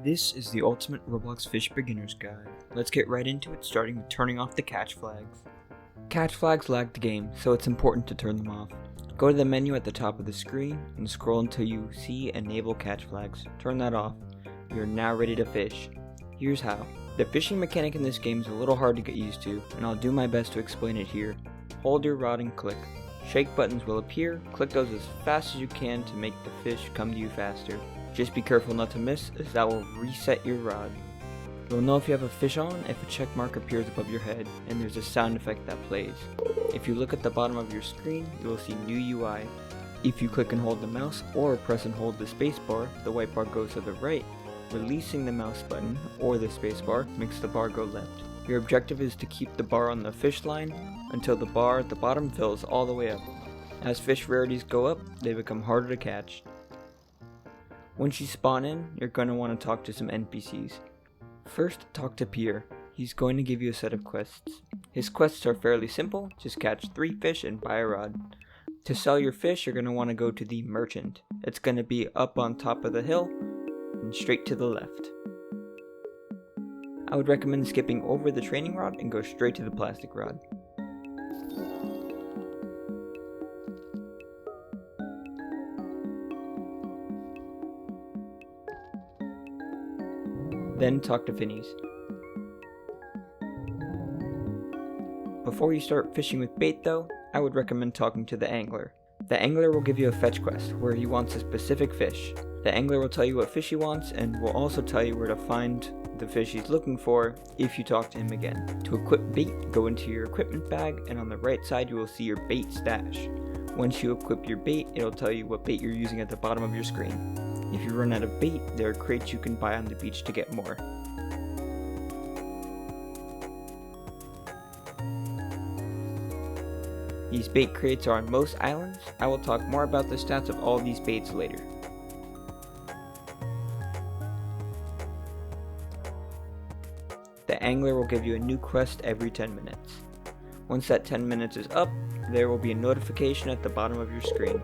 This is the ultimate Roblox Fish beginner's guide. Let's get right into it, starting with turning off the catch flags. Catch flags lag the game, so it's important to turn them off. Go to the menu at the top of the screen and scroll until you see Enable Catch Flags. Turn that off. You are now ready to fish. Here's how. The fishing mechanic in this game is a little hard to get used to, and I'll do my best to explain it here. Hold your rod and click. Shake buttons will appear. Click those as fast as you can to make the fish come to you faster. Just be careful not to miss, as that will reset your rod. You'll know if you have a fish on if a check mark appears above your head and there's a sound effect that plays. If you look at the bottom of your screen, you will see new UI. If you click and hold the mouse or press and hold the space bar, the white bar goes to the right. Releasing the mouse button or the space bar makes the bar go left. Your objective is to keep the bar on the fish line until the bar at the bottom fills all the way up. As fish rarities go up, they become harder to catch. Once you spawn in, you're going to want to talk to some NPCs. First, talk to Pierre. He's going to give you a set of quests. His quests are fairly simple, just catch 3 fish and buy a rod. To sell your fish, you're going to want to go to the merchant. It's going to be up on top of the hill and straight to the left. I would recommend skipping over the training rod and go straight to the plastic rod. Then talk to Finnies. Before you start fishing with bait though, I would recommend talking to the angler. The angler will give you a fetch quest where he wants a specific fish. The angler will tell you what fish he wants and will also tell you where to find the fish he's looking for if you talk to him again. To equip bait, go into your equipment bag and on the right side you will see your bait stash. Once you equip your bait, it'll tell you what bait you're using at the bottom of your screen. If you run out of bait, there are crates you can buy on the beach to get more. These bait crates are on most islands. I will talk more about the stats of all these baits later. The angler will give you a new quest every 10 minutes. Once that 10 minutes is up, there will be a notification at the bottom of your screen.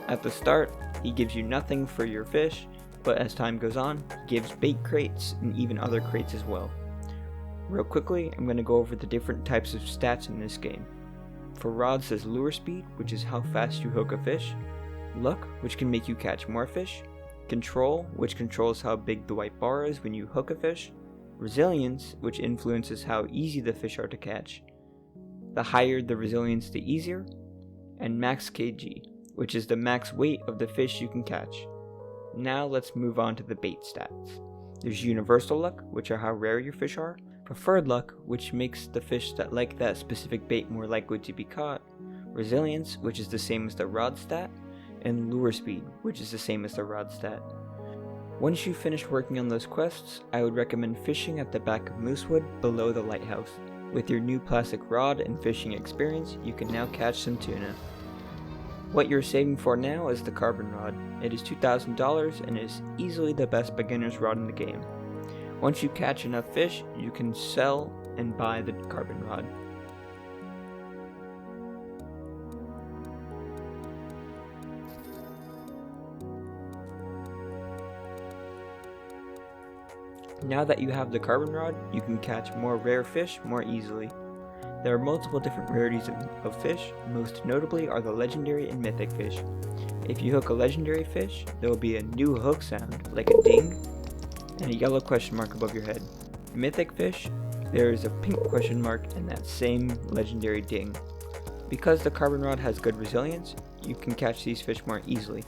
At the start, he gives you nothing for your fish, but as time goes on, he gives bait crates and even other crates as well. Real quickly, I'm going to go over the different types of stats in this game. For rods, there's lure speed, which is how fast you hook a fish, luck, which can make you catch more fish, control, which controls how big the white bar is when you hook a fish, resilience, which influences how easy the fish are to catch. The higher the resilience, the easier, and max kg, which is the max weight of the fish you can catch. Now let's move on to the bait stats. There's universal luck, which are how rare your fish are, preferred luck, which makes the fish that like that specific bait more likely to be caught, resilience, which is the same as the rod stat, and lure speed, which is the same as the rod stat. Once you finish working on those quests, I would recommend fishing at the back of Moosewood below the lighthouse. With your new plastic rod and fishing experience, you can now catch some tuna. What you're saving for now is the carbon rod. It is $2,000 and is easily the best beginner's rod in the game. Once you catch enough fish, you can sell and buy the carbon rod. Now that you have the carbon rod, you can catch more rare fish more easily. There are multiple different rarities of fish, most notably are the legendary and mythic fish. If you hook a legendary fish, there will be a new hook sound, like a ding, and a yellow question mark above your head. Mythic fish, there is a pink question mark and that same legendary ding. Because the carbon rod has good resilience, you can catch these fish more easily.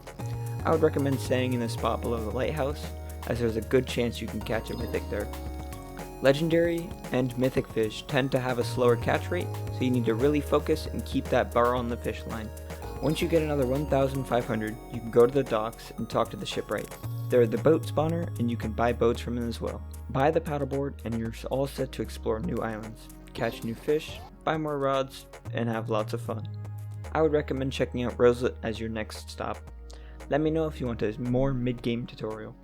I would recommend staying in the spot below the lighthouse, as there's a good chance you can catch a mythic there. Legendary and mythic fish tend to have a slower catch rate, so you need to really focus and keep that bar on the fish line. Once you get another 1,500, you can go to the docks and talk to the shipwright. They're the boat spawner and you can buy boats from them as well. Buy the paddleboard and you're all set to explore new islands, catch new fish, buy more rods, and have lots of fun. I would recommend checking out Roselet as your next stop. Let me know if you want a more mid-game tutorial.